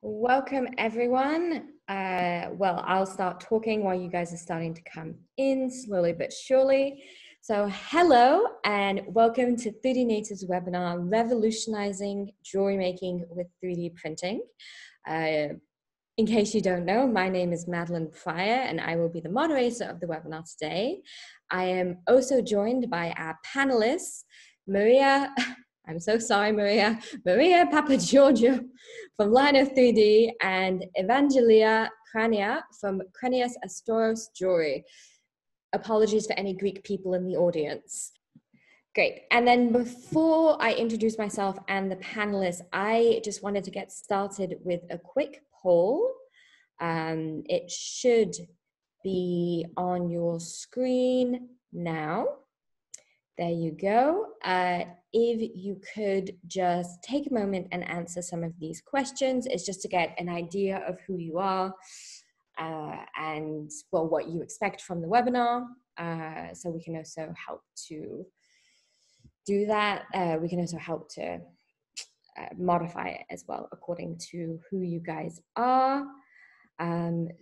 Welcome, everyone. I'll start talking while you guys are starting to come in slowly but surely. So hello and welcome to 3D Natives webinar, Revolutionizing Jewelry Making with 3D Printing. In case you don't know, my name is Madeline Pryor and I will be the moderator of the webinar today. I am also joined by our panelists, Maria, I'm so sorry, Maria Papagiorgio from Lino 3D and Evangelia Krania from Kranios Astoros Jewelry. Apologies for any Greek people in the audience. Great. And then before I introduce myself and the panelists, I just wanted to get started with a quick poll. It should be on your screen now. There you go. If you could just take a moment and answer some of these questions, it's just to get an idea of who you are and well, what you expect from the webinar. So we can also help to do that. We can also help to modify it as well according to who you guys are.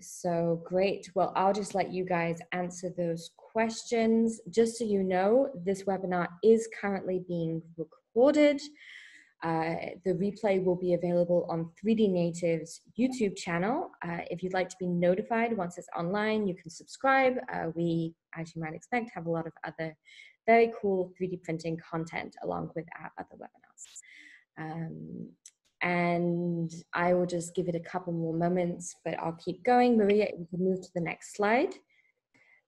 So great. Well, I'll just let you guys answer those questions. Just so you know, this webinar is currently being recorded. The replay will be available on 3D Natives YouTube channel. If you'd like to be notified once it's online, you can subscribe. We, as you might expect, have a lot of other very cool 3D printing content along with our other webinars. And I will just give it a couple more moments, but I'll keep going. Maria, if you can move to the next slide.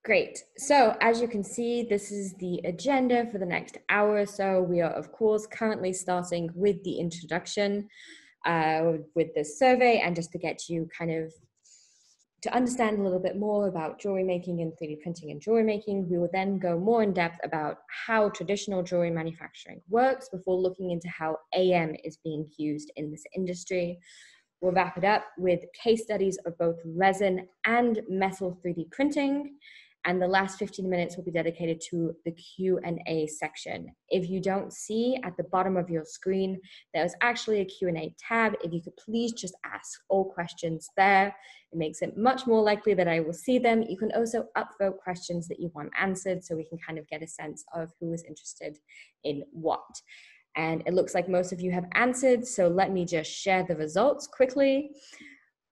Great. So as you can see, this is the agenda for the next hour or so. We are, of course, currently starting with the introduction with this survey, and just to get you kind of to understand a little bit more about jewelry making and 3D printing and jewelry making. We will then go more in depth about how traditional jewelry manufacturing works before looking into how AM is being used in this industry. We'll wrap it up with case studies of both resin and metal 3D printing. And the last 15 minutes will be dedicated to the Q&A section. If you don't see at the bottom of your screen, there's actually a Q&A tab. If you could please just ask all questions there. It makes it much more likely that I will see them. You can also upvote questions that you want answered so we can kind of get a sense of who is interested in what. And it looks like most of you have answered, so let me just share the results quickly.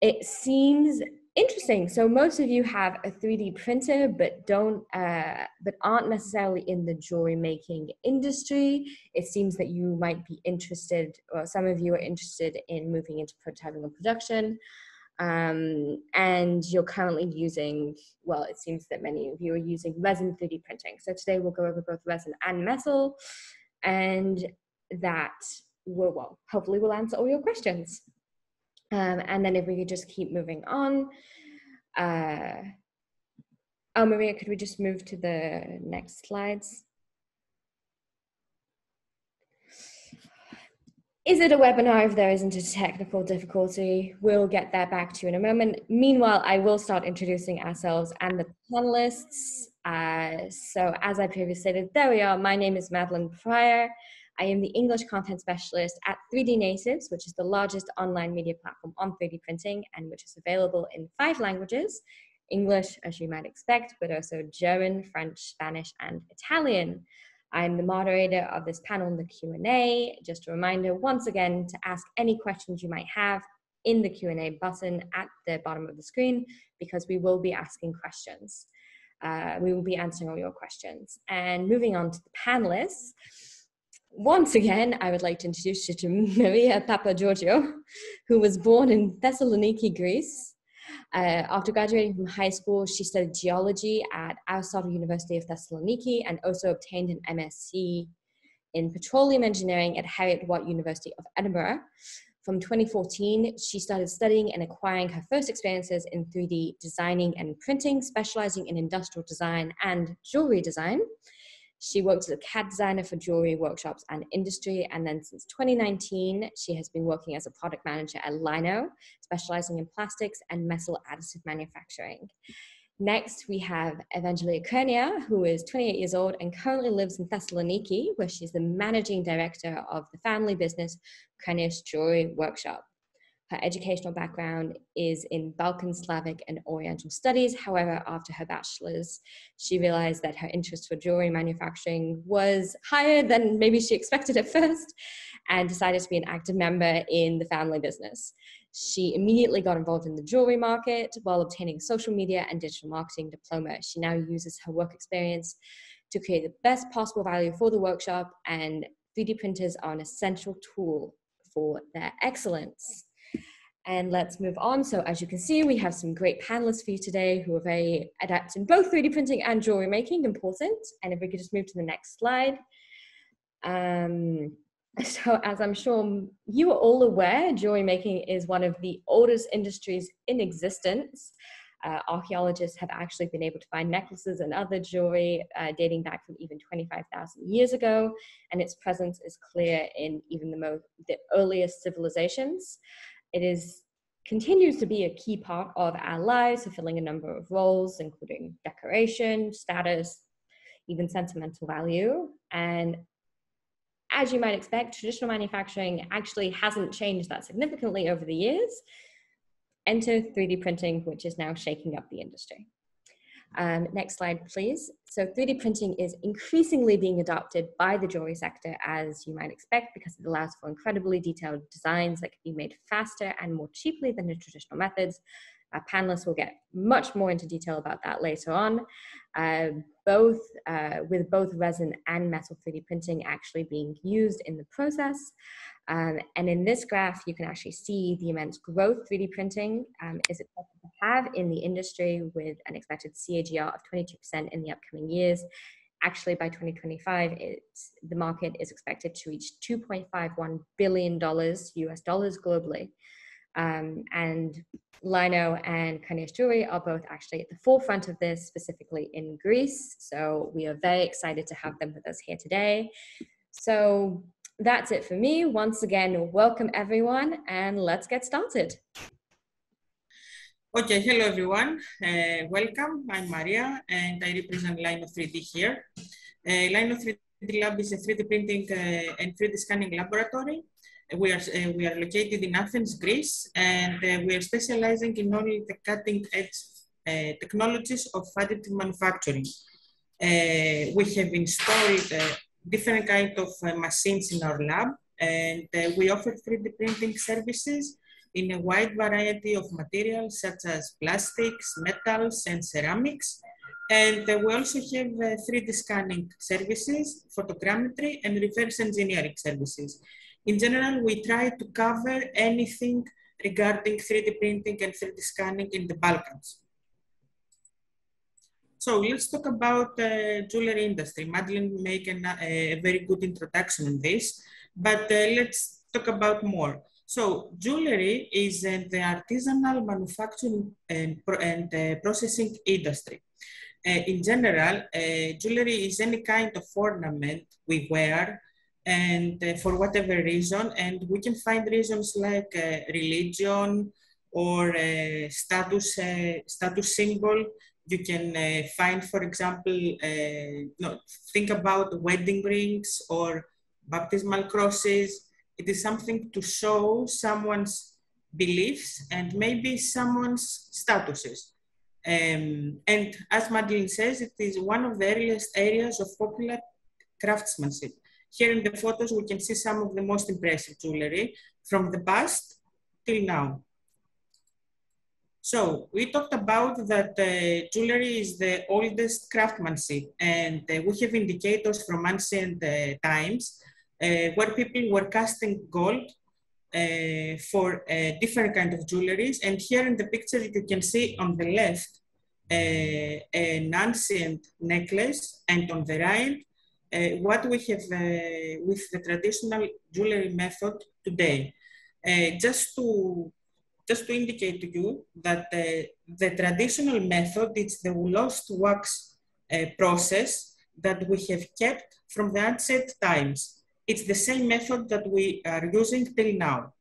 It seems interesting. So most of you have a 3D printer, but aren't necessarily in the jewelry making industry. It seems that you might be interested, or some of you are interested in moving into prototyping and production. And you're currently using, well, it seems that many of you are using resin 3D printing. So today we'll go over both resin and metal, and that will, well, hopefully will answer all your questions. And then if we could just keep moving on. Oh, Maria, could we just move to the next slides? Is it a webinar if there isn't a technical difficulty? We'll get that back to you in a moment. Meanwhile, I will start introducing ourselves and the panelists. So as I previously stated, there we are. My name is Madeline Pryor. I am the English content specialist at 3D Natives, which is the largest online media platform on 3D printing and which is available in 5 languages, English, as you might expect, but also German, French, Spanish, and Italian. I'm the moderator of this panel in the Q&A. Just a reminder, once again, to ask any questions you might have in the Q&A button at the bottom of the screen, because we will be asking questions. We will be answering all your questions. And moving on to the panelists, once again, I would like to introduce you to Maria Papagiorgio, who was born in Thessaloniki, Greece. After graduating from high school, she studied geology at Aristotle University of Thessaloniki and also obtained an MSc in petroleum engineering at Heriot-Watt University of Edinburgh. From 2014, she started studying and acquiring her first experiences in 3D designing and printing, specializing in industrial design and jewelry design. She worked as a CAD designer for jewelry workshops and industry, and then since 2019, she has been working as a product manager at Lino, specializing in plastics and metal additive manufacturing. Next, we have Evangelia Krania, who is 28 years old and currently lives in Thessaloniki, where she's the managing director of the family business Kranios Jewelry Workshop. Her educational background is in Balkan, Slavic, and Oriental studies. However, after her bachelor's, she realized that her interest for jewelry manufacturing was higher than maybe she expected at first, and decided to be an active member in the family business. She immediately got involved in the jewelry market while obtaining a social media and digital marketing diploma. She now uses her work experience to create the best possible value for the workshop, and 3D printers are an essential tool for their excellence. And let's move on. So as you can see, we have some great panelists for you today who are very adept in both 3D printing and jewelry making, important. And if we could just move to the next slide. So as I'm sure you are all aware, jewelry making is one of the oldest industries in existence. Archaeologists have actually been able to find necklaces and other jewelry dating back from even 25,000 years ago, and its presence is clear in even the earliest civilizations. It continues to be a key part of our lives, fulfilling a number of roles, including decoration, status, even sentimental value. And as you might expect, traditional manufacturing actually hasn't changed that significantly over the years. Enter 3D printing, which is now shaking up the industry. Next slide, please. So 3D printing is increasingly being adopted by the jewelry sector, as you might expect, because it allows for incredibly detailed designs that can be made faster and more cheaply than the traditional methods. Our panelists will get much more into detail about that later on. With both resin and metal 3D printing actually being used in the process. And in this graph, you can actually see the immense growth 3D printing is expected to have in the industry, with an expected CAGR of 22% in the upcoming years. Actually, by 2025, the market is expected to reach $2.51 billion US dollars globally. And Lino and Carnegie Jewelry are both actually at the forefront of this, specifically in Greece. So we are very excited to have them with us here today. So that's it for me. Once again, welcome everyone, and let's get started. Okay, hello everyone. Welcome. I'm Maria, and I represent Lino 3D here. Lino 3D Lab is a 3D printing and 3D scanning laboratory. We are located in Athens, Greece, and we are specializing in only the cutting-edge technologies of additive manufacturing. We have installed different kinds of machines in our lab, and we offer 3D printing services in a wide variety of materials such as plastics, metals, and ceramics. And we also have 3D scanning services, photogrammetry, and reverse engineering services. In general, we try to cover anything regarding 3D printing and 3D scanning in the Balkans. So let's talk about the jewelry industry. Madeline made a very good introduction on this, but let's talk about more. So jewelry is the artisanal manufacturing and processing industry. In general, jewelry is any kind of ornament we wear, and for whatever reason, and we can find reasons like religion or status symbol. You can find, for example, think about wedding rings or baptismal crosses. It is something to show someone's beliefs and maybe someone's statuses. And as Madeline says, it is one of the earliest areas of popular craftsmanship. Here in the photos, we can see some of the most impressive jewelry from the past till now. So we talked about that jewelry is the oldest craftsmanship, and we have indicators from ancient times where people were casting gold for different kinds of jewelries. And here in the picture, you can see on the left an ancient necklace, and on the right, what we have with the traditional jewelry method today. Just to indicate to you that the traditional method is the lost wax process that we have kept from the ancient times. It's the same method that we are using till now.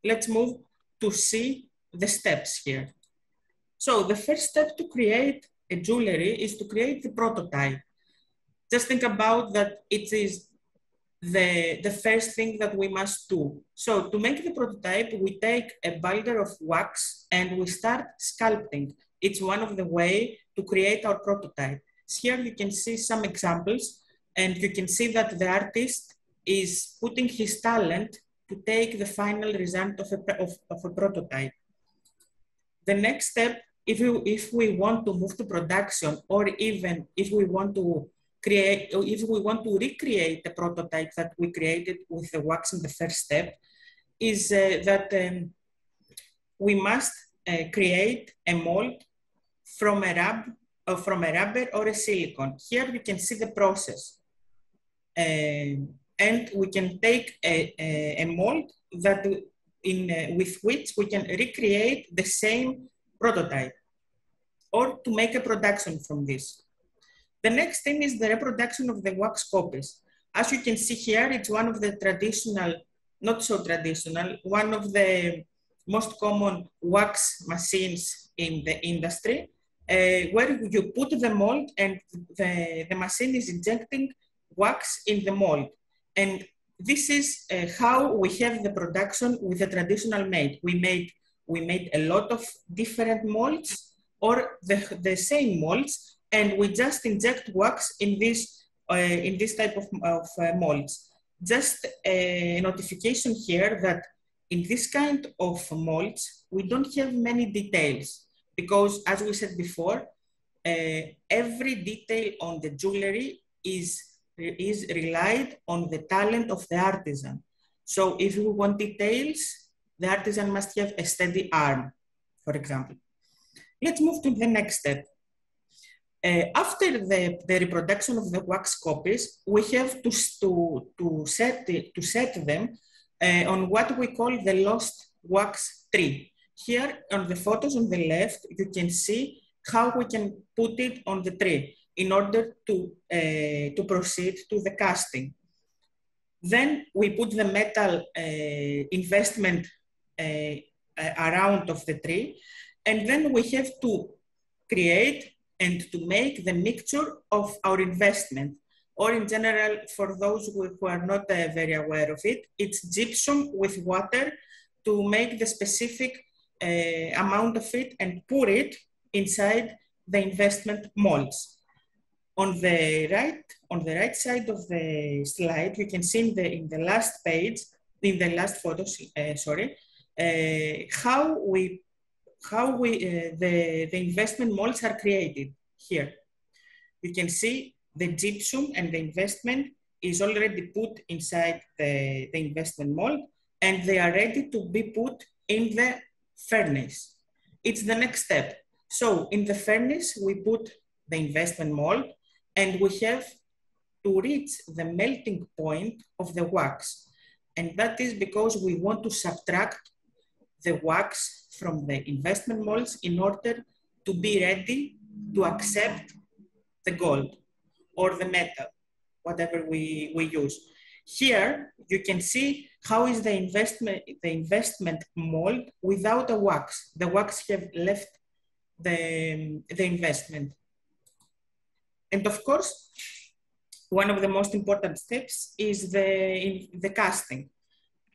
Let's move to see the steps here. So the first step to create a jewelry is to create the prototype. Just think about that it is the first thing that we must do. So to make the prototype, we take a boulder of wax and we start sculpting. It's one of the way to create our prototype. Here you can see some examples, and you can see that the artist is putting his talent to take the final result of a prototype. The next step, if we want to move to production, or even if we want to recreate the prototype that we created with the wax in the first step, is that we must create a mold from a rubber or a silicone. Here you can see the process. And we can take a mold that with which we can recreate the same prototype, or to make a production from this. The next thing is the reproduction of the wax copies. As you can see here, it's one of the traditional, not so traditional, one of the most common wax machines in the industry, where you put the mold and the machine is injecting wax in the mold. And this is how we have the production with the traditional made. We made a lot of different molds, or the same molds, and we just inject wax in this type of molds. Just a notification here that in this kind of molds, we don't have many details, because as we said before, every detail on the jewelry is relied on the talent of the artisan. So if we want details, the artisan must have a steady arm, for example. Let's move to the next step. After the reproduction of the wax copies, we have to set them on what we call the lost wax tree. Here on the photos on the left, you can see how we can put it on the tree in order to proceed to the casting. Then we put the metal investment around of the tree, and then we have to create and to make the mixture of our investment. Or in general, for those who are not very aware of it, it's gypsum with water to make the specific amount of it and pour it inside the investment molds. On the right side of the slide, you can see in the last page, in the last photo, how the investment molds are created here. You can see the gypsum and the investment is already put inside the investment mold, and they are ready to be put in the furnace. It's the next step. So in the furnace, we put the investment mold, and we have to reach the melting point of the wax. And that is because we want to subtract the wax from the investment molds in order to be ready to accept the gold or the metal, whatever we use. Here, you can see how is the investment mold without a wax. The wax have left the investment. And of course, one of the most important steps is the casting.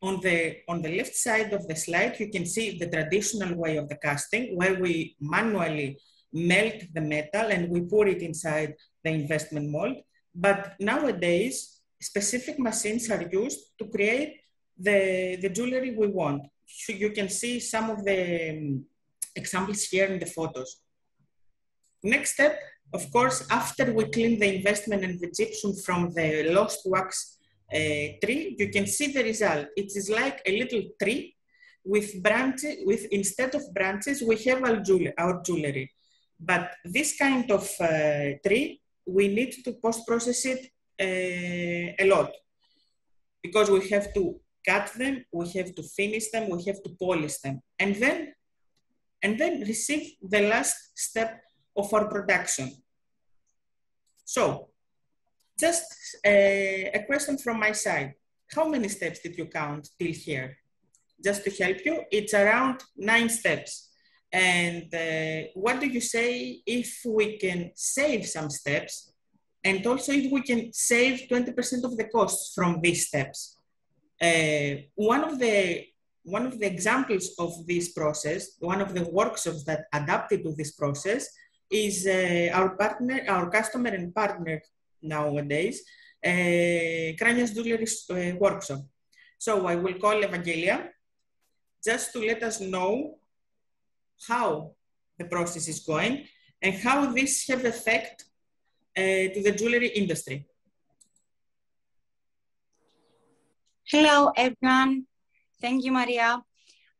On the left side of the slide, you can see the traditional way of the casting, where we manually melt the metal and we pour it inside the investment mold. But nowadays, specific machines are used to create the jewelry we want. So you can see some of the examples here in the photos. Next step, of course, after we clean the investment and the gypsum from the lost wax tree, you can see the result. It is like a little tree with branches. Instead of branches, we have our jewelry. But this kind of tree, we need to post-process it a lot, because we have to cut them, we have to finish them, we have to polish them, and then receive the last step of our production. So, just a question from my side. How many steps did you count till here? Just to help you, it's around 9 steps. And what do you say if we can save some steps And also if we can save 20% of the costs from these steps. One of the examples of this process, one of the workshops that adapted to this process is our customer and partner nowadays, Kranias Jewelry workshop. So I will call Evangelia just to let us know how the process is going and how this have effect to the jewelry industry. Hello, everyone. Thank you, Maria.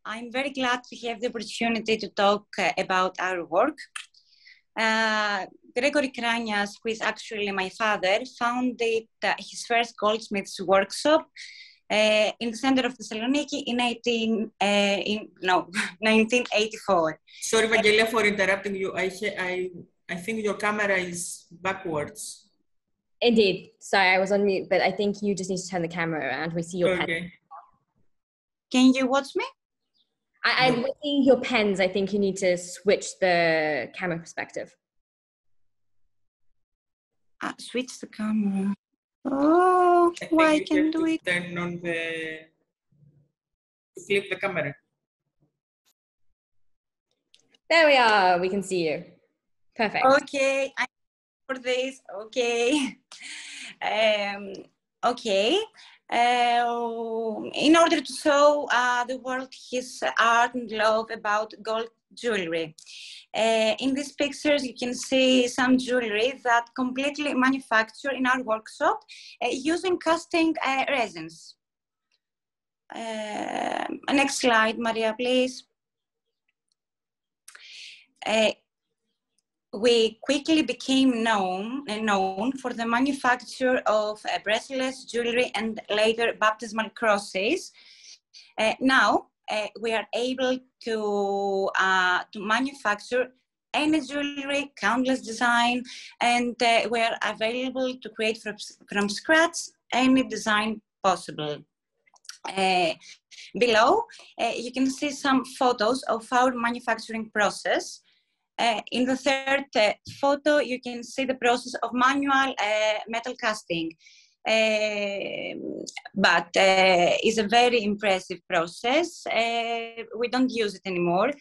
I'm very glad to have the opportunity to talk about our work. Gregory Kranias, who is actually my father, founded his first goldsmith's workshop in the center of Thessaloniki in 1984. Sorry, Evangelia, for interrupting you. I think your camera is backwards. Indeed. Sorry, I was on mute, but I think you just need to turn the camera around. We see your pen. Can you watch me? I'm seeing your pens. I think you need to switch the camera perspective. Switch the camera. Oh, why can't do it? Turn on the... flip the camera. There we are. We can see you. Perfect. Okay. I'm for this. Okay. Okay. In order to show the world his art and love about gold jewelry. In these pictures, you can see some jewelry that completely manufactured in our workshop using casting resins. Next slide, Maria, please. We quickly became known for the manufacture of bracelets, jewelry, and later baptismal crosses. Now, we are able to manufacture any jewelry, countless design, and we are available to create from scratch any design possible. Below, you can see some photos of our manufacturing process. In the third photo, you can see the process of manual metal casting. But it's a very impressive process. We don't use it anymore.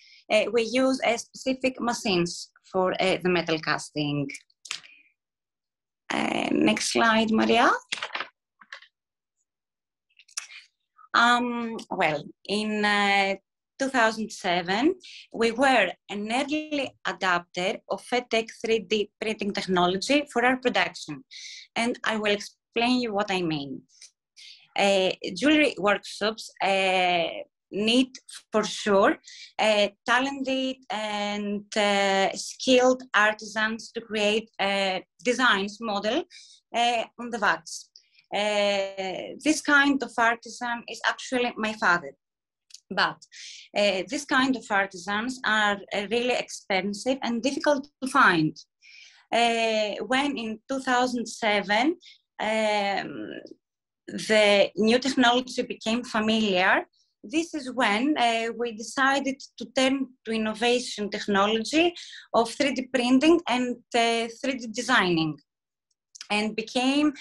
We use specific machines for the metal casting. Next slide, Maria. Well, in 2007, we were an early adopter of FedTech 3D printing technology for our production. And I will explain you what I mean. Jewelry workshops need, for sure, talented and skilled artisans to create designs model on the wax. This kind of artisan is actually my father. But this kind of artisans are really expensive and difficult to find. When in 2007, the new technology became familiar, this is when we decided to turn to innovation technology of 3D printing and 3D designing, and became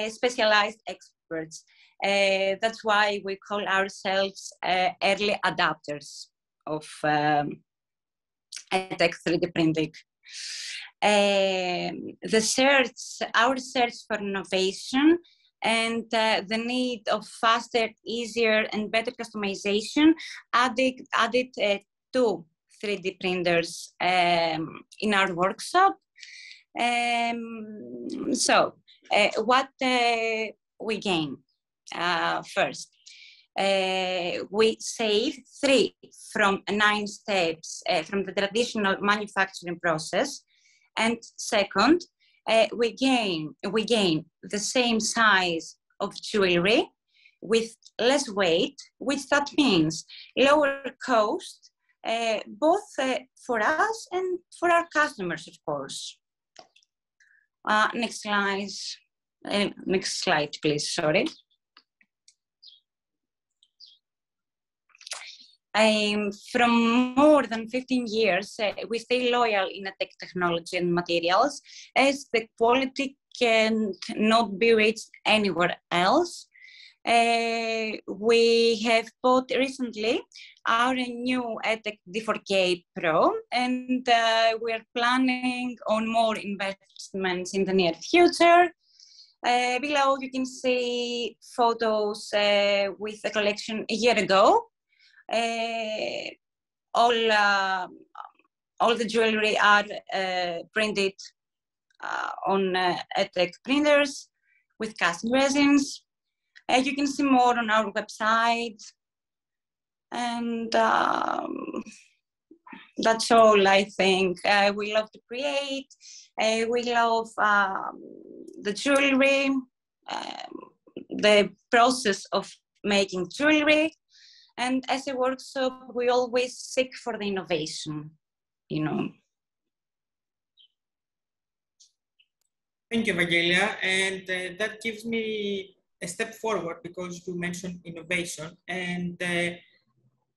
specialized experts. That's why we call ourselves early adopters of tech 3D printing. Our search for innovation and the need of faster, easier, and better customization added 2 3D printers in our workshop. So, what we gain? First, we save 3 from 9 steps from the traditional manufacturing process. And second, we gain the same size of jewelry with less weight, which that means lower cost, both for us and for our customers, of course. Next slide, please, sorry. From more than 15 years, we stay loyal in EdTech technology and materials, as the quality cannot be reached anywhere else. We have bought recently our new EdTech D4K Pro, and we are planning on more investments in the near future. Below you can see photos with the collection a year ago. All the jewelry are printed on EdTech printers with custom resins. You can see more on our website, and that's all, I think. We love to create, we love the jewelry, the process of making jewelry, and as a workshop, we always seek for the innovation, you know. Thank you, Evangelia, and that gives me a step forward because you mentioned innovation, and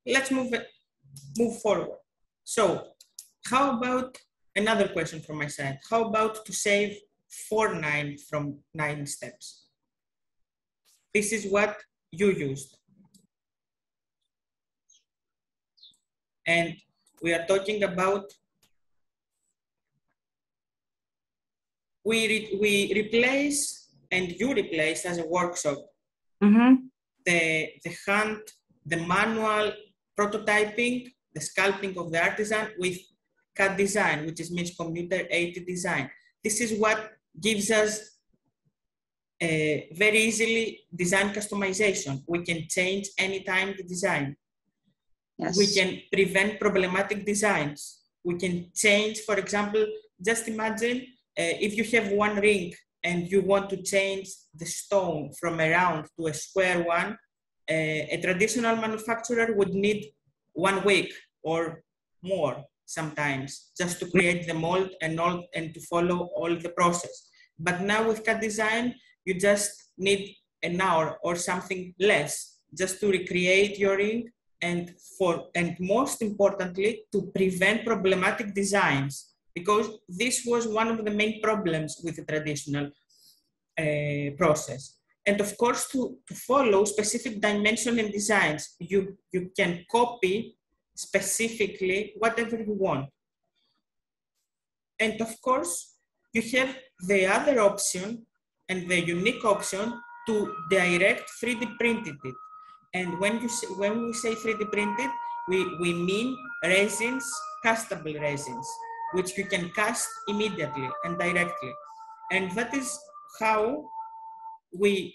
let's move forward. So how about another question from my side? How about to save 4 9 from 9 steps? This is what you used. And we are talking about, we replace, and you replace as a workshop, the manual prototyping, the sculpting of the artisan with CAD design, which means computer-aided design. This is what gives us very easily design customization. We can change anytime the design. Yes. We can prevent problematic designs. We can change, for example, just imagine if you have one ring and you want to change the stone from a round to a square one, a traditional manufacturer would need 1 week or more sometimes just to create the mold and to follow all the process. But now with CAD design, you just need an hour or something less just to recreate your ring, and most importantly, to prevent problematic designs, because this was one of the main problems with the traditional process. And of course, to follow specific dimension and designs, you can copy specifically whatever you want. And of course, you have the other option and the unique option to direct 3D printed it. And when we say 3D printed, we mean resins, castable resins, which you can cast immediately and directly. And that is how we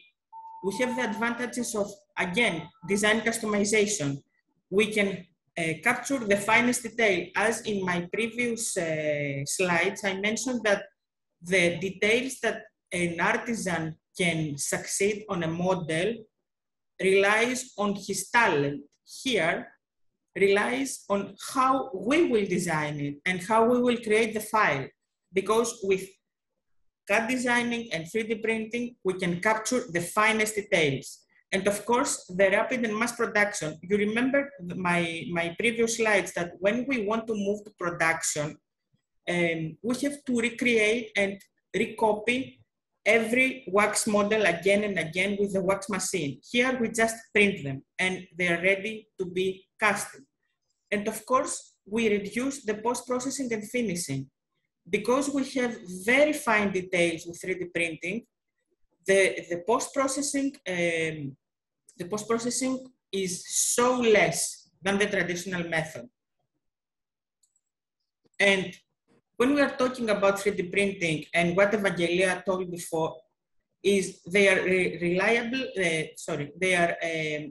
have the advantages of, again, design customization. We can capture the finest detail. As in my previous slides, I mentioned that the details that an artisan can succeed on a model relies on his talent. Here, relies on how we will design it and how we will create the file. Because with CAD designing and 3D printing, we can capture the finest details. And of course, the rapid and mass production. You remember my previous slides that when we want to move to production, we have to recreate and recopy every wax model again and again with the wax machine. Here, we just print them and they are ready to be casted. And of course, we reduce the post-processing and finishing. Because we have very fine details with 3D printing, the post-processing is so less than the traditional method. And when we are talking about 3D printing, and what Evangelia told before, is they are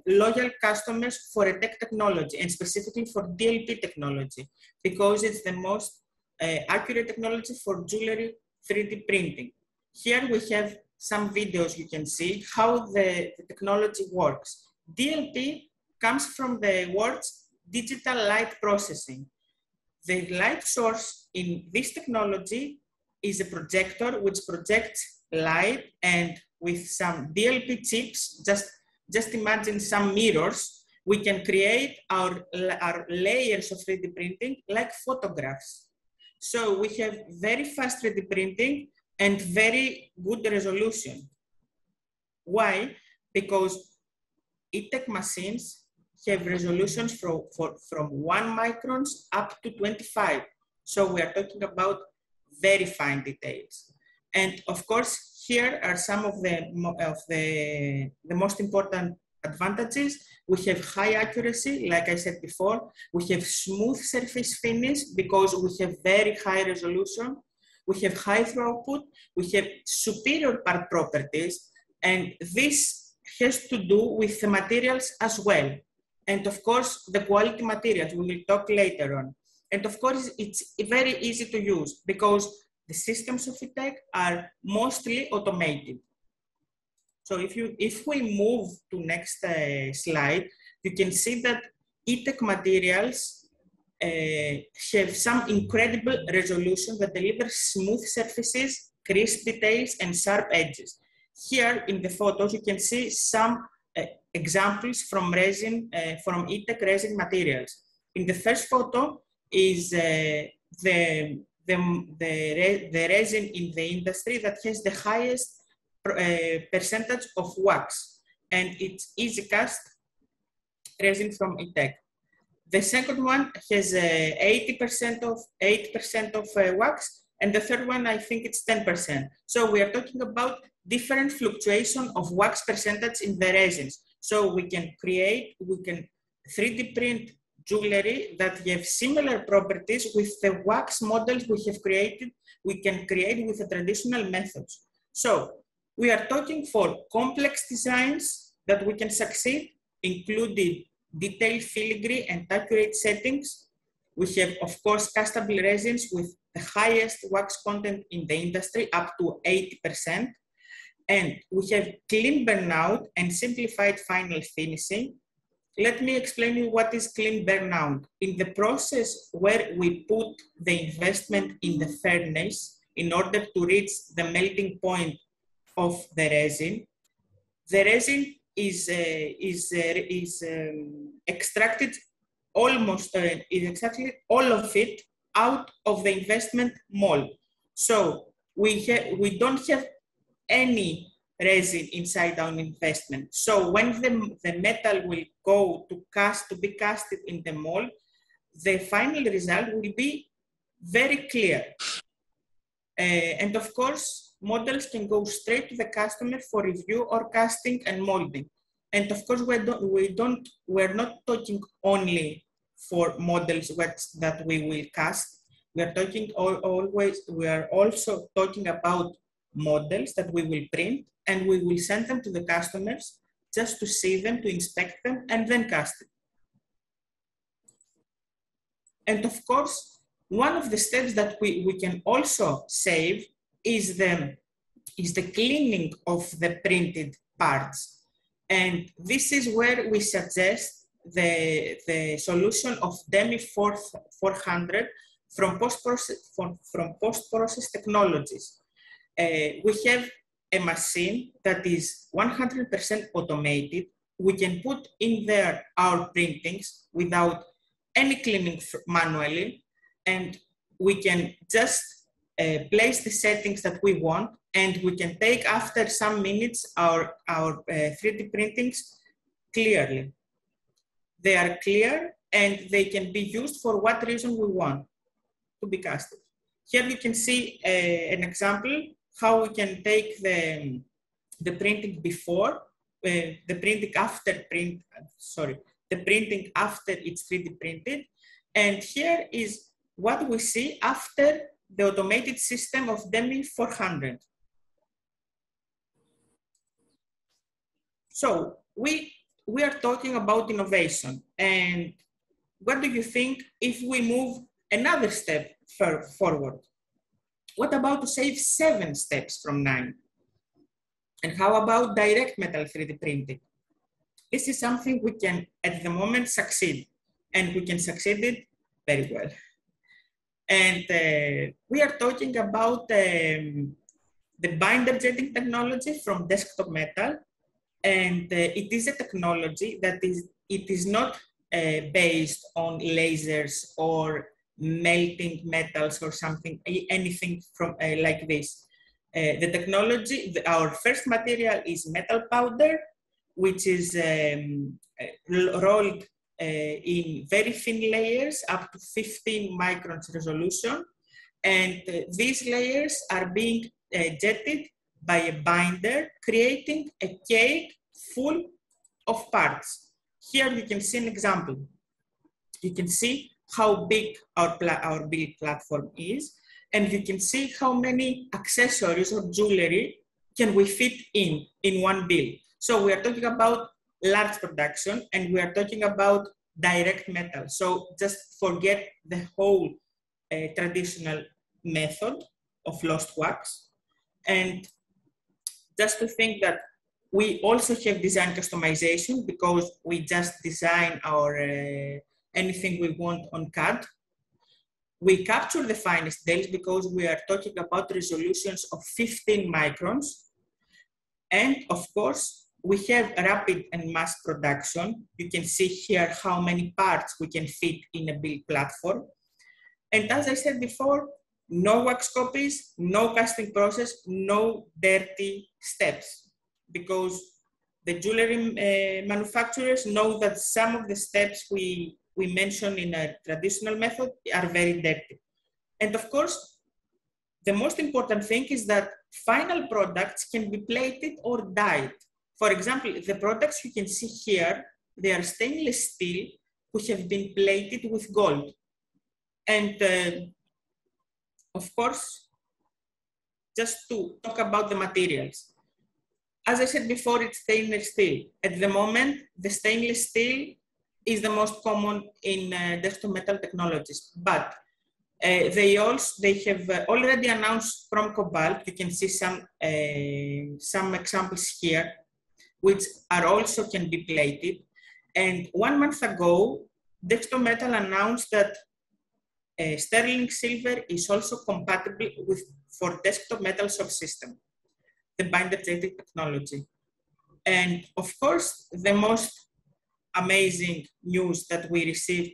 loyal customers for EdTech technology, and specifically for DLP technology, because it's the most accurate technology for jewelry 3D printing. Here we have some videos you can see how the technology works. DLP comes from the words digital light processing. The light source in this technology is a projector which projects light, and with some DLP chips, just imagine some mirrors, we can create our layers of 3D printing like photographs. So we have very fast 3D printing and very good resolution. Why? Because ETEC machines have resolutions from 1 microns up to 25. So we are talking about very fine details. And of course, here are some of the most important advantages. We have high accuracy, like I said before. We have smooth surface finish because we have very high resolution. We have high throughput. We have superior part properties. And this has to do with the materials as well. And of course, the quality materials, we will talk later on. And of course, it's very easy to use because the systems of ETEC are mostly automated. So if we move to next slide, you can see that ETEC materials have some incredible resolution that delivers smooth surfaces, crisp details, and sharp edges. Here in the photos, you can see some examples from resin, from ETEC resin materials. In the first photo is the resin in the industry that has the highest percentage of wax, and it's easy cast resin from ETEC. The second one has 8% of wax, and the third one, I think it's 10%. So we are talking about different fluctuation of wax percentage in the resins. So we can 3D print jewelry that have similar properties with the wax models we have created, we can create with the traditional methods. So we are talking for complex designs that we can succeed, including detailed filigree and accurate settings. We have, of course, castable resins with the highest wax content in the industry, up to 80%. And we have clean burnout and simplified final finishing. Let me explain you what is clean burnout. In the process where we put the investment in the furnace in order to reach the melting point of the resin is extracted almost exactly all of it out of the investment mold. So we don't have any resin inside our investment. So when the metal will go to be casted in the mold, the final result will be very clear. And of course, models can go straight to the customer for review or casting and molding. And of course, we're not talking only for models that we will cast. We are also talking about models that we will print, and we will send them to the customers just to see them, to inspect them, and then cast it. And of course, one of the steps that we can also save is the cleaning of the printed parts. And this is where we suggest the solution of DEMI 400 from post-process technologies. We have a machine that is 100% automated. We can put in there our printings without any cleaning manually, and we can just place the settings that we want, and we can take after some minutes our 3D printings clearly. They are clear and they can be used for what reason we want to be casted. Here you can see an example how we can take the printing before, the printing after it's 3D printed. And here is what we see after the automated system of DEMI 400. So we are talking about innovation. And what do you think if we move another step forward? What about to save 7 steps from 9? And how about direct metal 3D printing? This is something we can, at the moment, succeed. And we can succeed it very well. And we are talking about the binder jetting technology from Desktop Metal. And it is a technology that is not based on lasers or melting metals or something, anything from like this. The technology, our first material is metal powder, which is rolled in very thin layers up to 15 microns resolution. And these layers are being jetted by a binder, creating a cake full of parts. Here you can see an example. You can see how big our build platform is, and you can see how many accessories or jewelry can we fit in one build. So we are talking about large production, and we are talking about direct metal. So just forget the whole traditional method of lost wax. And just to think that we also have design customization, because we just design our anything we want on CAD. We capture the finest details because we are talking about resolutions of 15 microns. And of course, we have rapid and mass production. You can see here how many parts we can fit in a build platform. And as I said before, no wax copies, no casting process, no dirty steps, because the jewelry manufacturers know that some of the steps we mentioned in a traditional method are very dirty. And of course, the most important thing is that final products can be plated or dyed. For example, the products you can see here, they are stainless steel which have been plated with gold. And of course, just to talk about the materials. As I said before, it's stainless steel. At the moment, the stainless steel is the most common in desktop metal technologies, but they have already announced chrome cobalt. You can see some examples here, which are also can be plated. And 1 month ago, Desktop Metal announced that sterling silver is also compatible for Desktop Metal subsystem, the binder jetting technology. And of course, the most amazing news that we received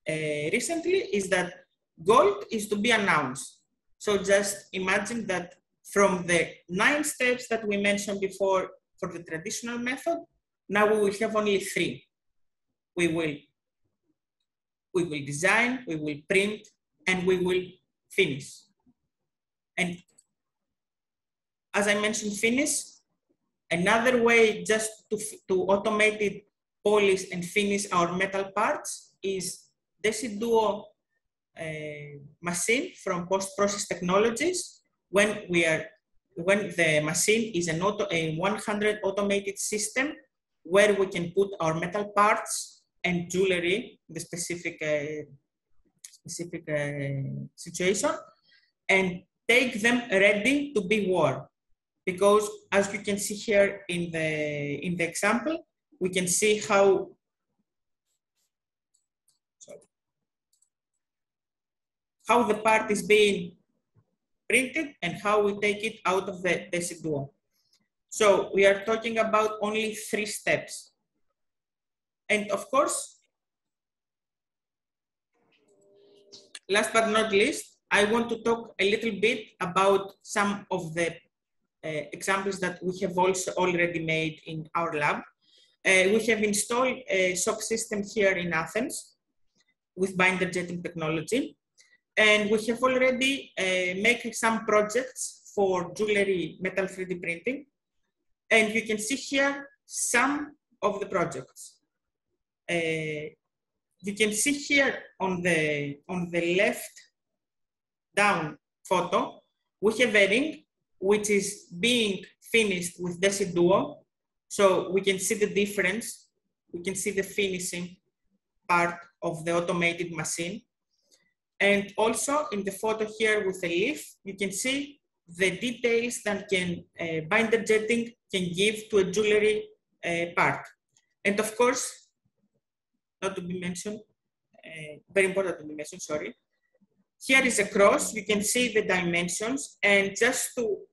recently is that gold is to be announced. So just imagine that from the 9 steps that we mentioned before for the traditional method, now we will have only 3. We will design, we will print, and we will finish. And as I mentioned, finish, another way just to automate it, polish and finish our metal parts is DesiDuo machine from Post-Process Technologies. When the machine is a 100 automated system where we can put our metal parts and jewelry, the specific situation, and take them ready to be worn. Because as you can see here in the example, we can see how the part is being printed and how we take it out of the DesiDuo. So we are talking about only 3 steps. And of course, last but not least, I want to talk a little bit about some of the examples that we have also already made in our lab. We have installed a subsystem here in Athens with binder jetting technology. And we have already made some projects for jewelry metal 3D printing. And you can see here some of the projects. You can see here on the left down photo, we have a ring which is being finished with DesiDuo. So we can see the difference. We can see the finishing part of the automated machine. And also in the photo here with the leaf, you can see the details that binder jetting can give to a jewelry part. And of course, not to be mentioned, very important to be mentioned, sorry. Here is a cross, you can see the dimensions, and just to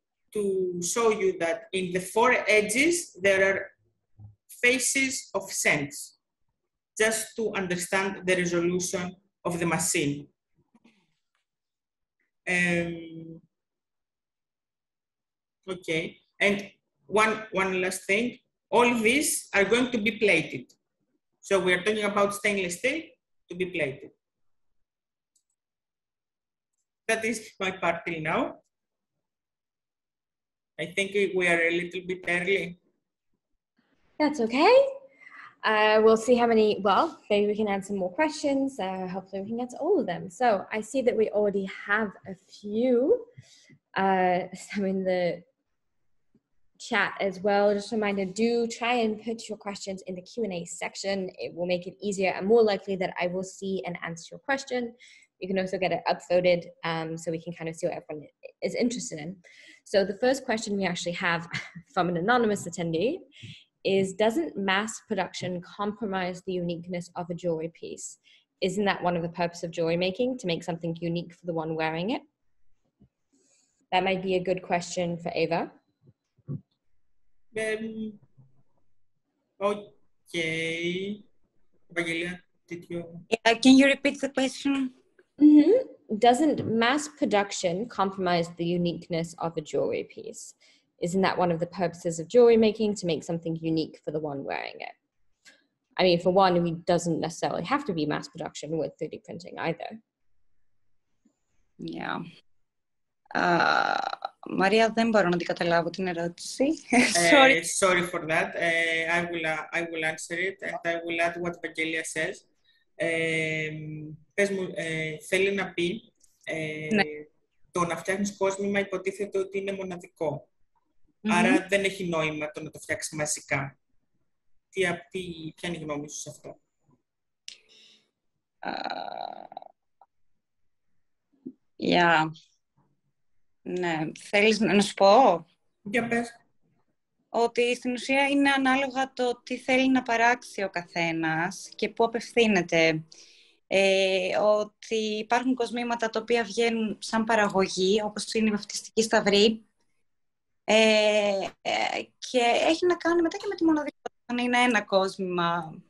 show you that in the 4 edges, there are spaces of cents, just to understand the resolution of the machine. Okay, and one last thing, all these are going to be plated. So we are talking about stainless steel to be plated. That is my part till now. I think we are a little bit early. That's okay. We'll see how many, well, maybe we can answer more questions. Hopefully we can get to all of them. So I see that we already have a few, some in the chat as well. Just a reminder, do try and put your questions in the Q&A section. It will make it easier and more likely that I will see and answer your question. You can also get it upvoted so we can kind of see what everyone is interested in. So the first question we actually have from an anonymous attendee is, doesn't mass production compromise the uniqueness of a jewelry piece? Isn't that one of the purposes of jewelry making, to make something unique for the one wearing it? That might be a good question for Eva. Okay. Vangelia, did you? Can you repeat the question? Doesn't mass production compromise the uniqueness of a jewelry piece? Isn't that one of the purposes of jewelry making, to make something unique for the one wearing it? I mean, for one, it doesn't necessarily have to be mass production with 3D printing either. Yeah. Maria, δεν μπορώ να την καταλάβω την ερώτηση. Sorry for that. I will answer it and I will add what Vangelia says. Πες μου, θέλει να πει το να φτιάχνεις κόσμημα υποτίθεται ότι είναι μοναδικό. Άρα δεν έχει νόημα το να το φτιάξεις μαζικά. Ποια είναι η γνώμη σου σε αυτό? Ναι, θέλεις να σου πω? Για πες. Ότι στην ουσία είναι ανάλογα το τι θέλει να παράξει ο καθένας και πού απευθύνεται. Ότι υπάρχουν κοσμήματα τα οποία βγαίνουν σαν παραγωγή, όπως είναι η βαφτιστική σταυρή, και έχει να κάνει μετά και με τη μοναδικότητα. Αν είναι ένα κόσμημα.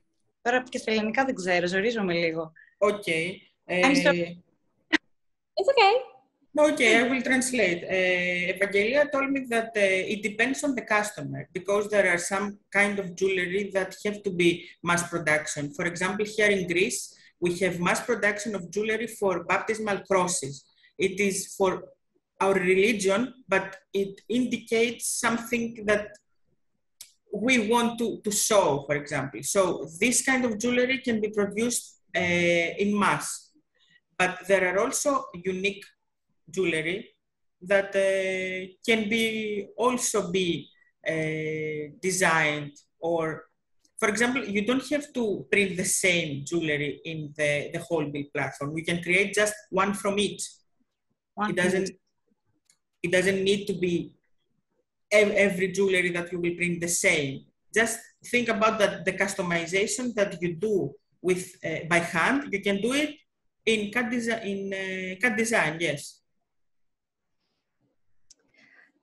Τώρα και στα ελληνικά δεν ξέρω, ζορίζομαι λίγο. Okay. It's okay. Okay, I will translate. Evangelia told me that it depends on the customer, because there are some kind of jewelry that have to be mass production. For example, here in Greece, we have mass production of jewelry for baptismal crosses. It is for our religion, but it indicates something that we want to show, for example. So this kind of jewelry can be produced in mass, but there are also unique jewelry that can be also be designed, or, for example, you don't have to print the same jewelry in the whole build platform. We can create just one from each. It doesn't need to be every jewelry that you will print the same. Just think about that, the customization that you do with by hand. You can do it in CAD design, yes.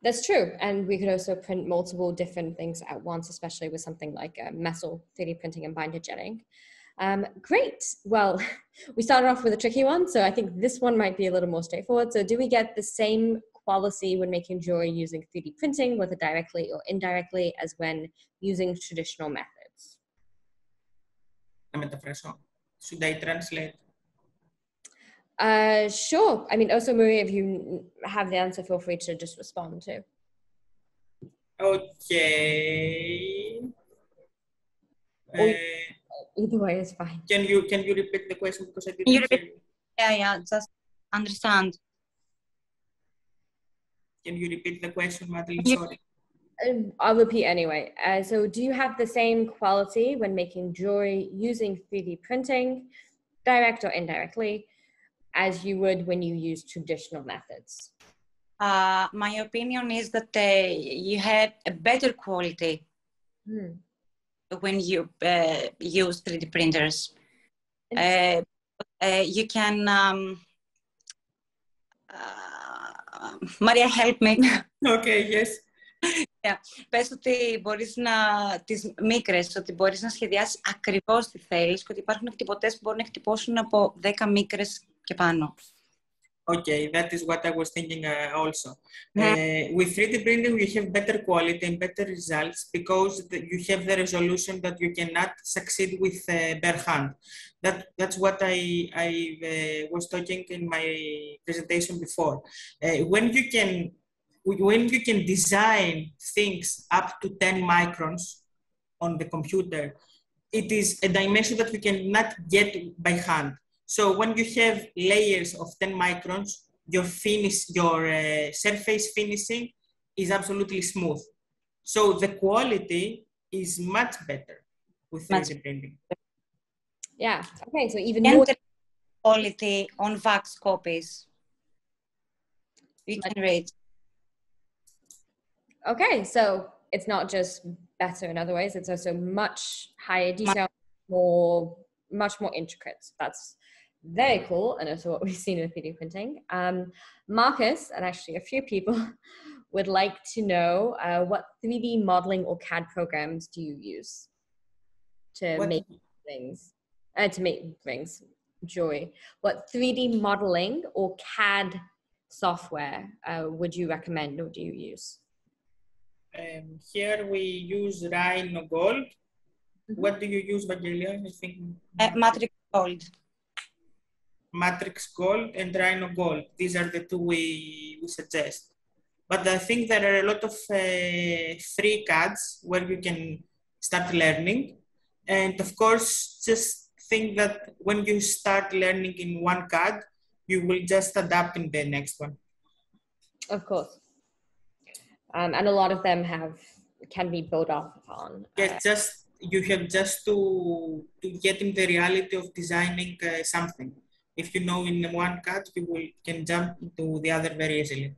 That's true. And we could also print multiple different things at once, especially with something like metal 3D printing and binder jetting. Great. Well, we started off with a tricky one, so I think this one might be a little more straightforward. So do we get the same quality when making jewelry using 3D printing, whether directly or indirectly, as when using traditional methods? Should I translate? Sure. I mean, also, Maria, if you have the answer, feel free to just respond too. Okay. Either way is fine. Can you repeat the question, because I didn't hear you? Yeah, just understand. Can you repeat the question, Madeline? Sorry. I'll repeat anyway. So do you have the same quality when making jewelry using 3D printing, direct or indirectly, as you would when you use traditional methods? My opinion is that you have a better quality when you use 3D printers. You can... Maria, help me. Okay, yes. Πες ότι μπορείς τις μίκρες, ότι μπορείς να σχεδιάσεις ακριβώς τι θέλεις και ότι υπάρχουν εκτυπωτές που μπορούν να εκτυπώσουν από 10 μίκρες και πάνω. Okay, that is what I was thinking also. With 3D printing, you have better quality and better results because you have the resolution that you cannot succeed with bare hand. That's what I was talking in my presentation before. When you can design things up to 10 microns on the computer, it is a dimension that we cannot get by hand. So when you have layers of 10 microns, your surface finishing is absolutely smooth. So the quality is much better with 3D printing. Yeah, okay, so even more quality on wax copies. We can rate. Okay, so it's not just better in other ways, it's also much higher detail, much more intricate. That's very cool, and also what we've seen with 3D printing. Marcus, and actually a few people, would like to know what 3D modeling or CAD programs do you use to make things, jewelry? What 3D modeling or CAD software would you recommend or do you use? Here we use Rhino Gold. What do you use, Vangelia? I think Matrix Gold. Matrix Gold and Rhino Gold. These are the two we suggest. But I think there are a lot of free CADs where you can start learning. And of course, just think that when you start learning in one CAD, you will just adapt in the next one. Of course. And a lot of them can be built off on. Yes, you have just to get in the reality of designing something. If you know in one CAD, you can jump to the other very easily.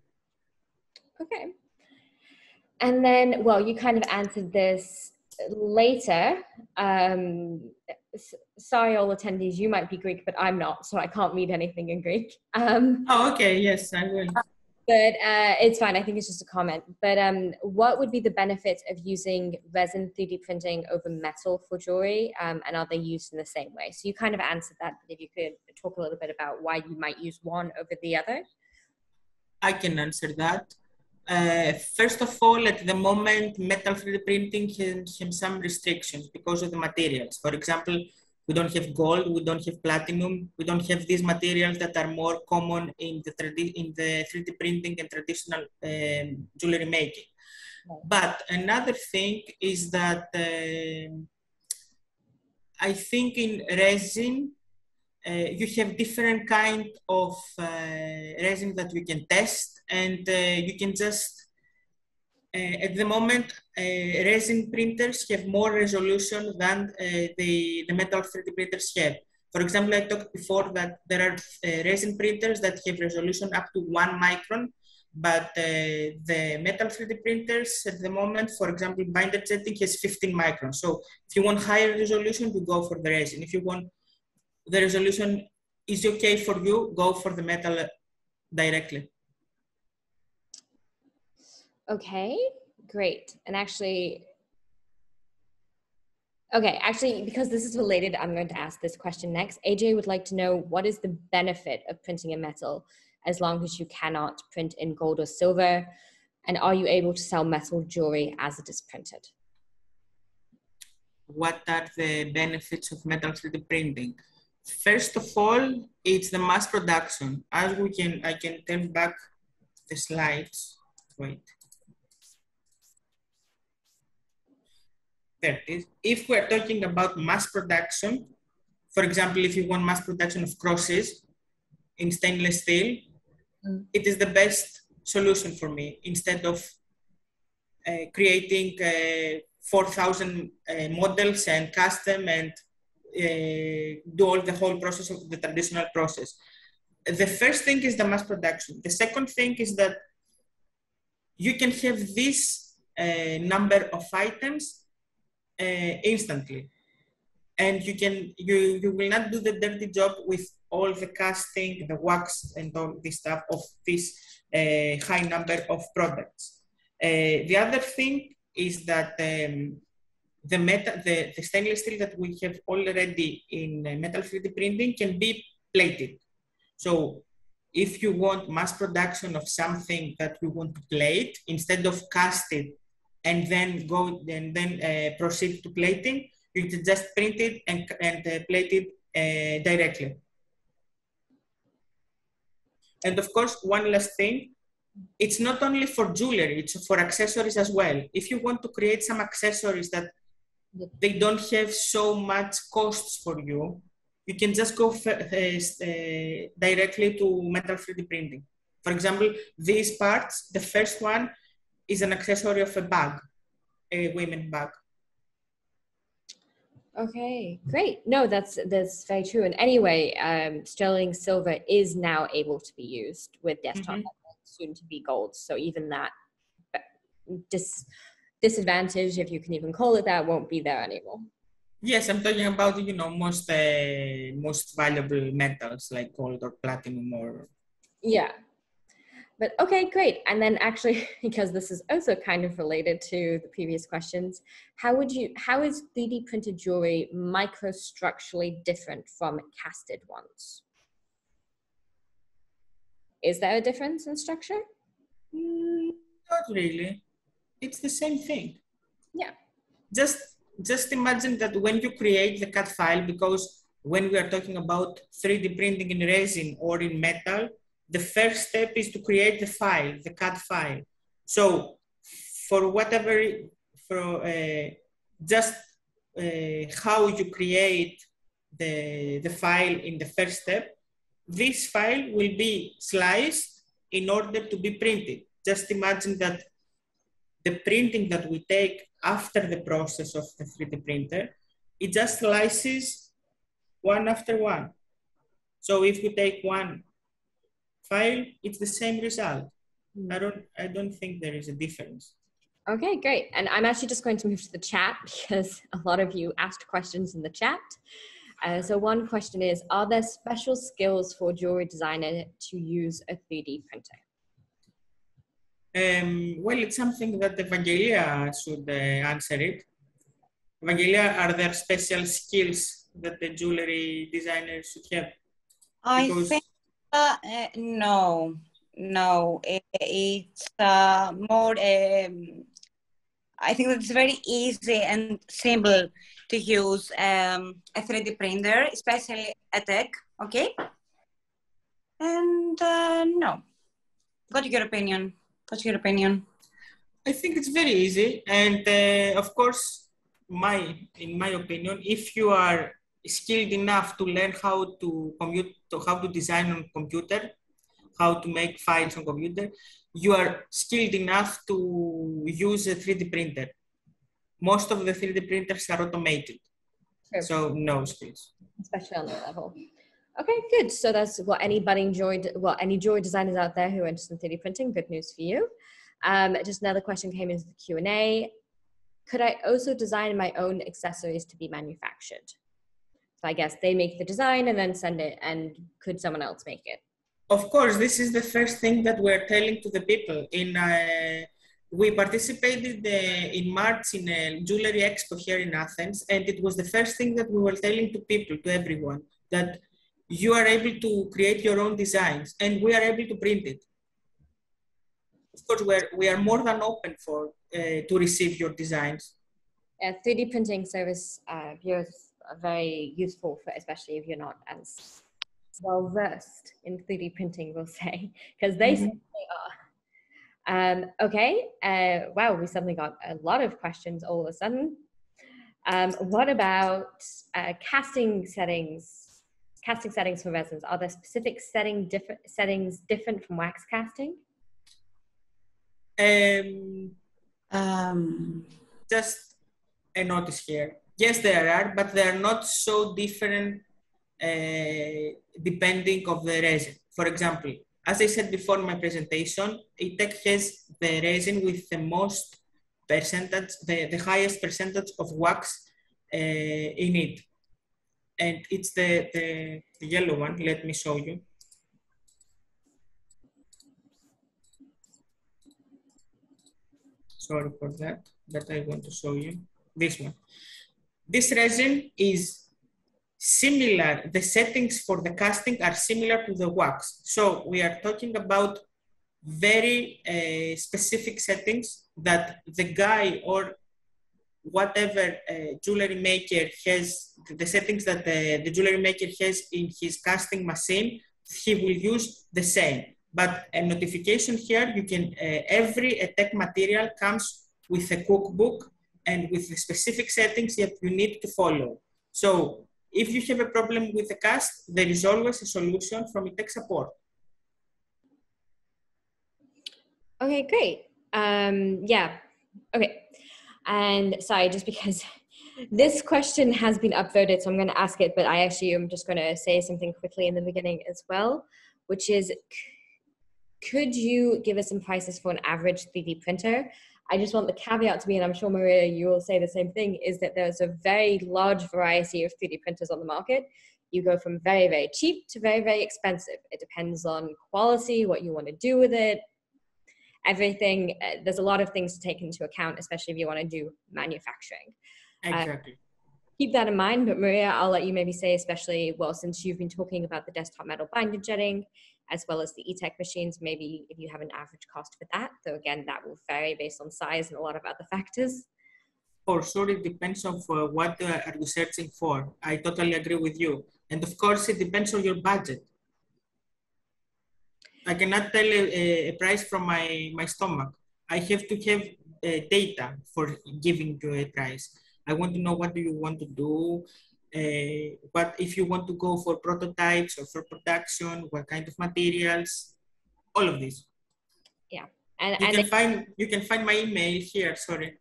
Okay. And then, well, you kind of answered this later. Sorry, all attendees, you might be Greek, but I'm not, so I can't read anything in Greek. Okay, yes, I will. But it's fine. I think it's just a comment. But what would be the benefits of using resin 3D printing over metal for jewelry? And are they used in the same way? So you kind of answered that, but if you could talk a little bit about why you might use one over the other. I can answer that. First of all, at the moment, metal 3D printing has some restrictions because of the materials. For example, we don't have gold, we don't have platinum, we don't have these materials that are more common in the 3D printing and traditional jewelry making. But another thing is that I think in resin, you have different kind of resin that we can test, and you can just, at the moment, resin printers have more resolution than the metal 3D printers have. For example, I talked before that there are resin printers that have resolution up to 1 micron, but the metal 3D printers at the moment, for example, binder jetting has 15 microns. So if you want higher resolution, you go for the resin. If you want the resolution is okay for you, go for the metal directly. Okay, great. And actually, because this is related, I'm going to ask this question next. AJ would like to know, what is the benefit of printing in metal as long as you cannot print in gold or silver? And are you able to sell metal jewelry as it is printed? What are the benefits of metal 3D printing? First of all, it's the mass production. As I can turn back the slides. Wait. There it is. If we're talking about mass production, for example, if you want mass production of crosses in stainless steel, it is the best solution for me instead of creating 4,000 models and custom and do all the whole process of the traditional process. The first thing is the mass production. The second thing is that you can have this number of items instantly, and you will not do the dirty job with all the casting, the wax, and all this stuff of this high number of products. The other thing is that the stainless steel that we have already in metal 3D printing can be plated. So if you want mass production of something that you want to plate, instead of cast it and then proceed to plating, you can just print it and plate it directly. And of course, one last thing, it's not only for jewelry, it's for accessories as well. If you want to create some accessories that they don't have so much costs for you, you can just go directly to metal 3D printing. For example, these parts, the first one is an accessory of a bag, a women's bag. Okay, great. No, that's very true. And anyway, sterling silver is now able to be used with desktop soon to be gold. So even that disadvantage, if you can even call it that, won't be there anymore. Yes, I'm talking about, you know, most valuable metals like gold or platinum or... Yeah. But okay, great. And then actually, because this is also kind of related to the previous questions, how is 3D printed jewelry microstructurally different from casted ones? Is there a difference in structure? Not really. It's the same thing. Yeah. Just imagine that when you create the CAD file, because when we are talking about 3D printing in resin or in metal, the first step is to create the file, the CAD file. So for whatever, how you create the file in the first step, this file will be sliced in order to be printed. Just imagine that the printing that we take after the process of the 3D printer, it just slices one after one. So if you take one file, it's the same result. I don't think there is a difference. Okay, great. And I'm actually just going to move to the chat because a lot of you asked questions in the chat. So one question is, are there special skills for a jewelry designer to use a 3D printer? Well, it's something that Evangelia should answer it. Evangelia, are there special skills that the jewelry designer should have? I think no. It's more. I think it's very easy and simple to use a 3D printer, especially a tech. Okay. And no. What's your opinion? I think it's very easy, and of course, in my opinion, if you are skilled enough to learn how to design on computer, how to make files on computer, you are skilled enough to use a 3D printer. Most of the 3D printers are automated, sure. So no skills. Especially on that level. Okay, good. So that's what any jewelry designers out there who are interested in 3D printing, good news for you. Just another question came into the Q&A. Could I also design my own accessories to be manufactured? So I guess they make the design and then send it, and could someone else make it? Of course, this is the first thing that we're telling to the people. We participated in March in a jewelry expo here in Athens, and it was the first thing that we were telling to people, to everyone, that you are able to create your own designs, and we are able to print it. Of course, we are more than open to receive your designs. 3D printing service viewers are very useful for, especially if you're not as well versed in 3D printing, we'll say, because they certainly are. Okay, wow, we suddenly got a lot of questions all of a sudden. What about casting settings for resins? Are there specific settings different from wax casting? Just a notice here. Yes, there are, but they are not so different depending on the resin. For example, as I said before in my presentation, ETEC has the resin with the most percentage, the highest percentage of wax in it. And it's the yellow one. Let me show you. Sorry for that, but I want to show you this one. This resin is similar, the settings for the casting are similar to the wax. So we are talking about very specific settings that the guy or whatever jewelry maker has, the settings that the jewelry maker has in his casting machine, he will use the same. But a notification here, you can, every tech material comes with a cookbook and with the specific settings that you need to follow. So if you have a problem with the cast, there is always a solution from tech support. Okay, great. Yeah, okay. And sorry, just because this question has been upvoted, so I'm going to ask it, but I actually am just going to say something quickly in the beginning as well, which is, could you give us some prices for an average 3D printer? I just want the caveat to be, and I'm sure Maria, you will say the same thing, is that there's a very large variety of 3D printers on the market. You go from very, very cheap to very, very expensive. It depends on quality, what you want to do with it, everything. There's a lot of things to take into account, especially if you want to do manufacturing. Exactly. Keep that in mind, but Maria, I'll let you maybe say, especially, well, since you've been talking about the desktop metal binder jetting, as well as the eTech machines, maybe if you have an average cost for that, though again, that will vary based on size and a lot of other factors. For sure, it depends on what are you searching for. I totally agree with you. And of course, it depends on your budget. I cannot tell a price from my stomach. I have to have data for giving you a price. I want to know what do you want to do, what if you want to go for prototypes or for production, what kind of materials, all of this. Yeah, you can find my email here. Sorry.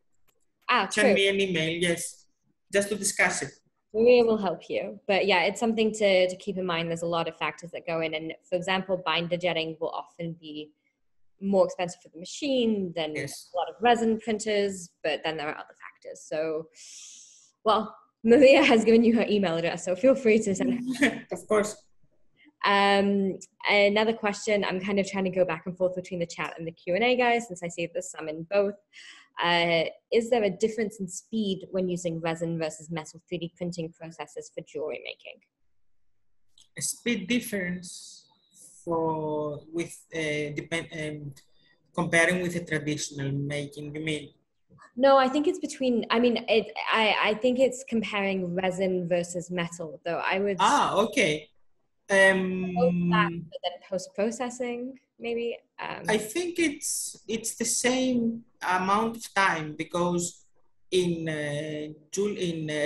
Send me an email, yes, just to discuss it. Maria will help you, but yeah, it's something to keep in mind. There's a lot of factors that go in, and for example, binder jetting will often be more expensive for the machine than a lot of resin printers, but then there are other factors. So, well, Maria has given you her email address, so feel free to send her. Of course. Another question, I'm kind of trying to go back and forth between the chat and the Q&A, guys, since I see there's some in both. Is there a difference in speed when using resin versus metal 3D printing processes for jewelry making? A speed difference comparing with a traditional making, you mean? No, I think it's between, I mean, I think it's comparing resin versus metal, though I would... okay. But then post-processing, maybe? I think it's the same amount of time, because in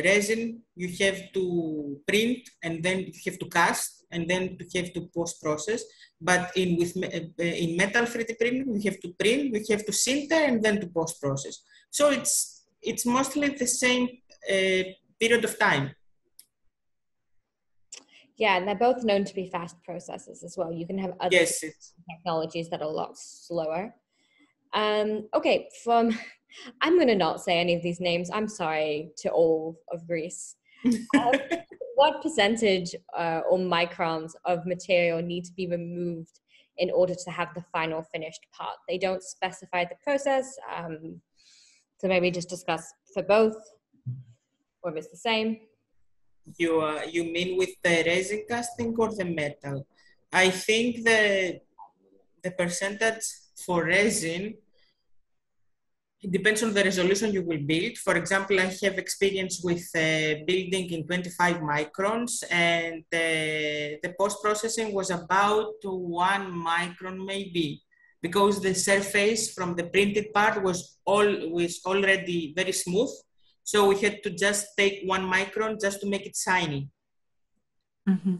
resin, you have to print and then you have to cast and then you have to post-process. But in metal 3D printing, you have to print, you have to sinter and then to post-process. So it's mostly the same period of time. Yeah, and they're both known to be fast processes as well. You can have other technologies that are a lot slower. Okay, I'm going to not say any of these names. I'm sorry to all of Greece. What percentage or microns of material need to be removed in order to have the final finished part? They don't specify the process. So maybe just discuss for both, or if it's the same. You mean with the resin casting or the metal? I think the percentage for resin, it depends on the resolution you will build. For example, I have experience with building in 25 microns, and the post-processing was about 1 micron maybe, because the surface from the printed part was already very smooth. So we had to just take 1 micron just to make it shiny. Mm-hmm.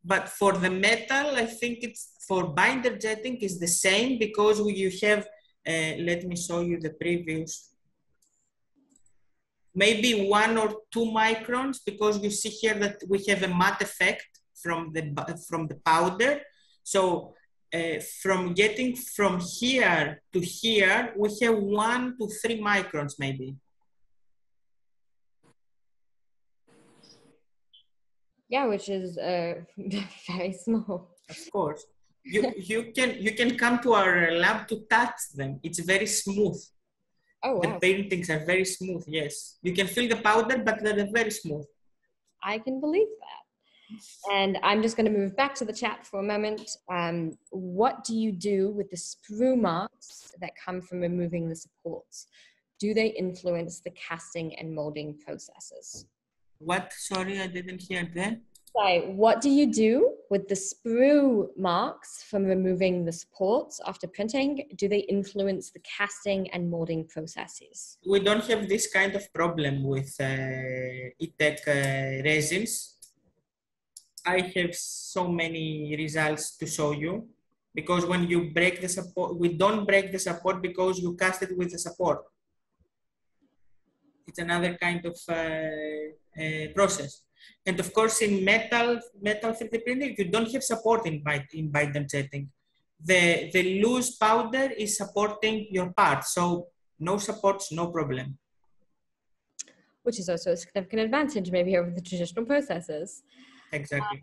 But for the metal, I think it's for binder jetting is the same, because you have, let me show you the previous, maybe 1 or 2 microns, because you see here that we have a matte effect from the powder. So from getting from here to here, we have 1 to 3 microns maybe. Yeah, which is very small. Of course, you can come to our lab to touch them. It's very smooth. Oh, The wow. paintings are very smooth, yes. You can feel the powder, but they're very smooth. I can believe that. And I'm just going to move back to the chat for a moment. What do you do with the sprue marks that come from removing the supports? Do they influence the casting and molding processes? What? Sorry, I didn't hear that. Right. What do you do with the sprue marks from removing the supports after printing? Do they influence the casting and molding processes? We don't have this kind of problem with ETEC resins. I have so many results to show you, because when you break the support, we don't break the support because you cast it with the support. It's another kind of process. And of course, in metal 3D printing, you don't have support in binder jetting. The loose powder is supporting your part, so no supports, no problem. Which is also a significant advantage maybe over the traditional processes. Exactly.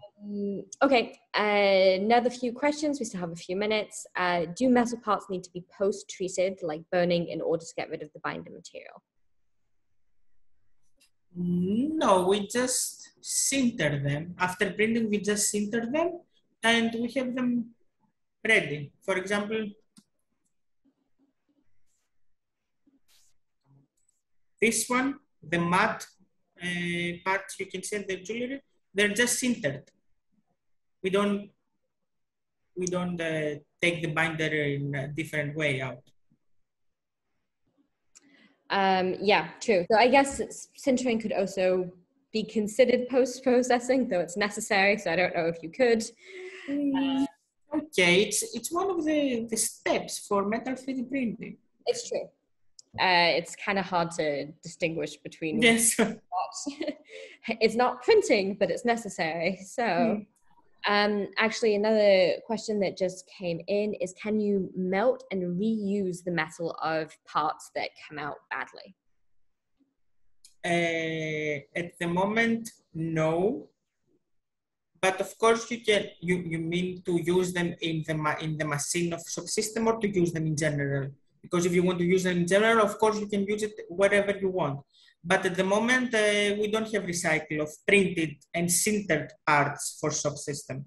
Okay, another few questions. We still have a few minutes. Do metal parts need to be post-treated, like burning, in order to get rid of the binder material? No, we just sinter them. After printing, we just sinter them and we have them ready. For example, this one, the matte parts, you can see the jewelry, they're just sintered. We don't take the binder in a different way out. Yeah, true. So I guess sintering could also be considered post-processing, though it's necessary. So I don't know if you could. Okay, it's one of the steps for metal 3D printing. It's true. It's kind of hard to distinguish between. Yes. It's not printing, but it's necessary. So actually, another question that just came in is, can you melt and reuse the metal of parts that come out badly? At the moment, no. But of course, you can. You mean to use them in the machine of subsystem, or to use them in general? Because if you want to use them in general, of course, you can use it wherever you want. But at the moment, we don't have recycle of printed and sintered parts for subsystem.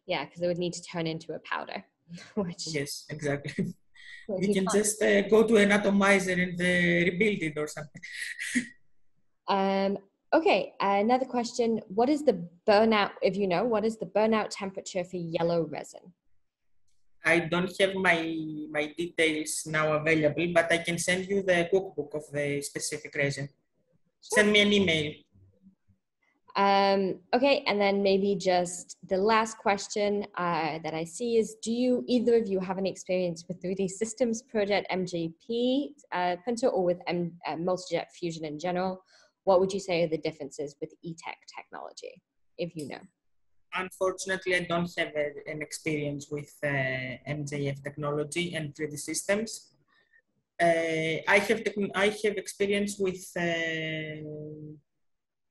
Yeah, because it would need to turn into a powder. Which yes, exactly. You can just go to an atomizer and rebuild it or something. Okay, another question. What is the burnout, if you know, what is the burnout temperature for yellow resin? I don't have my details now available, but I can send you the cookbook of the specific resin. Sure. Send me an email. Okay, and then maybe just the last question that I see is, do you, either of you, have any experience with 3D Systems Project MJP printer, or with Multijet Fusion in general? What would you say are the differences with ETEC technology, if you know? Unfortunately, I don't have an experience with MJF technology and 3D systems. I have experience with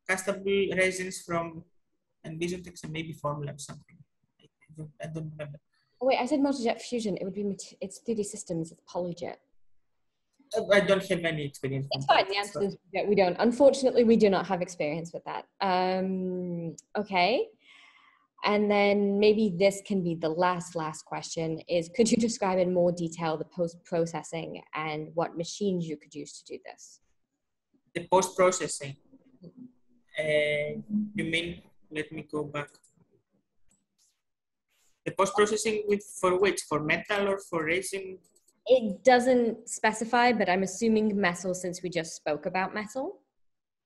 castable resins from Envisiontex and maybe Formula or something. I don't remember. Oh wait, I said Multijet Fusion. It would be, it's 3D Systems, it's Polyjet. I don't have any experience. It's fine. The answer is that we don't. Unfortunately, we do not have experience with that. Okay. And then maybe this can be the last question is, could you describe in more detail the post-processing and what machines you could use to do this? The post-processing? You mean, let me go back. The post-processing for which? For metal or for resin? It doesn't specify, but I'm assuming metal since we just spoke about metal.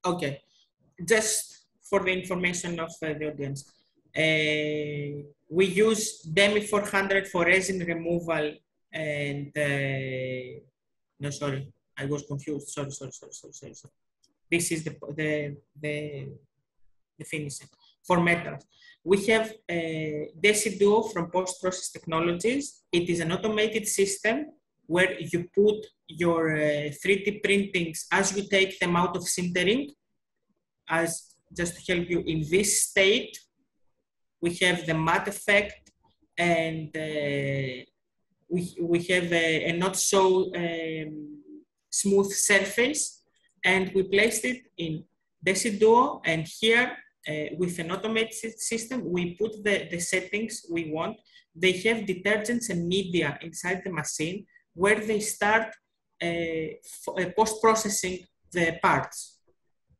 Okay, just for the information of the audience. We use DEMI 400 for resin removal and, no, sorry, I was confused, sorry. This is the finishing. For metals, we have DesiDuo from Post Process Technologies. It is an automated system where you put your 3D printings as you take them out of sintering, as just to help you in this state. We have the matte effect, and we have a not so smooth surface, and we placed it in DeciDuo, and here with an automated system, we put the settings we want. They have detergents and media inside the machine where they start post-processing the parts.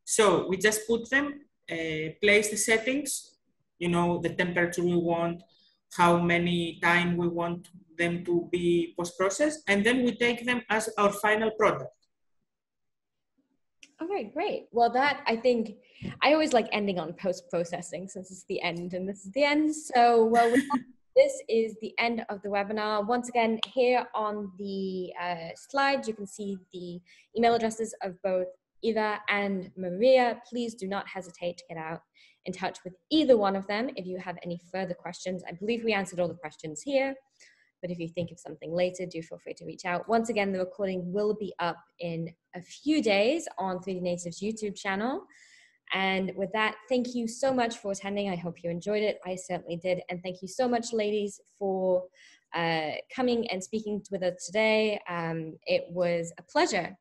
So we just put them, place the settings, you know, the temperature we want, how many time we want them to be post-processed, and then we take them as our final product. All right, great. Well, that, I think, I always like ending on post-processing since it's the end and this is the end. So, well, this is the end of the webinar. Once again, here on the slide, you can see the email addresses of both Eva and Maria. Please do not hesitate to get out in touch with either one of them if you have any further questions. I believe we answered all the questions here, but if you think of something later, do feel free to reach out. Once again, the recording will be up in a few days on 3D Native's YouTube channel. And with that, thank you so much for attending. I hope you enjoyed it. I certainly did. And thank you so much, ladies, for coming and speaking with us today. It was a pleasure.